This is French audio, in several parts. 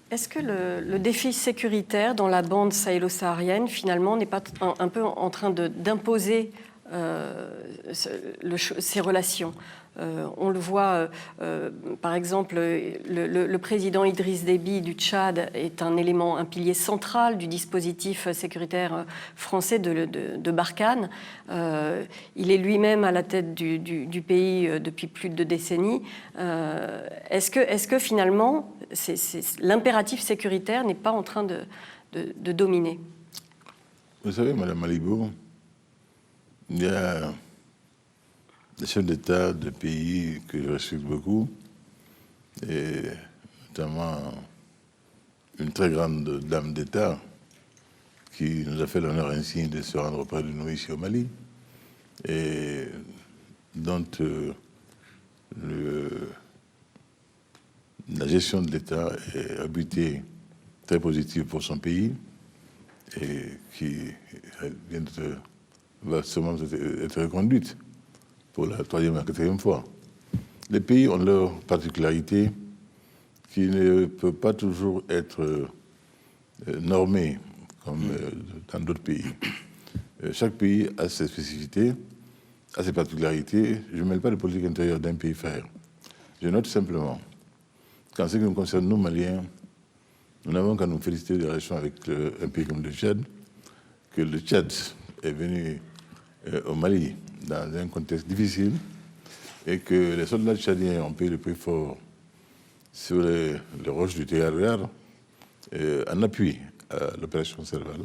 Est-ce que le défi sécuritaire dans la bande sahélo-saharienne, finalement, n'est pas un peu en train d'imposer ces relations? On le voit, par exemple, le président Idriss Déby du Tchad est un pilier central du dispositif sécuritaire français de Barkhane. Il est lui-même à la tête du pays depuis plus de 2 décennies. Est-ce que finalement, l'impératif sécuritaire n'est pas en train de dominer? Vous savez, Madame Malibo, il y a des chefs d'État de pays que je respecte beaucoup, et notamment une très grande dame d'État qui nous a fait l'honneur ainsi de se rendre auprès de nous ici au Mali, et dont la gestion de l'État est à but très positif pour son pays, et qui va sûrement être reconduite pour la 3e et la 4e fois. Les pays ont leurs particularités qui ne peuvent pas toujours être normées comme dans d'autres pays. Chaque pays a ses spécificités, a ses particularités. Je ne mêle pas de politique intérieure d'un pays frère. Je note simplement qu'en ce qui nous concerne, nous, Maliens, nous n'avons qu'à nous féliciter des relations avec un pays comme le Tchad, que le Tchad est venu au Mali dans un contexte difficile et que les soldats tchadiens ont payé le prix fort sur les roches du Terroir en appui à l'opération Serval.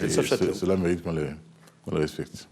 Et cela mérite qu'on le respecte.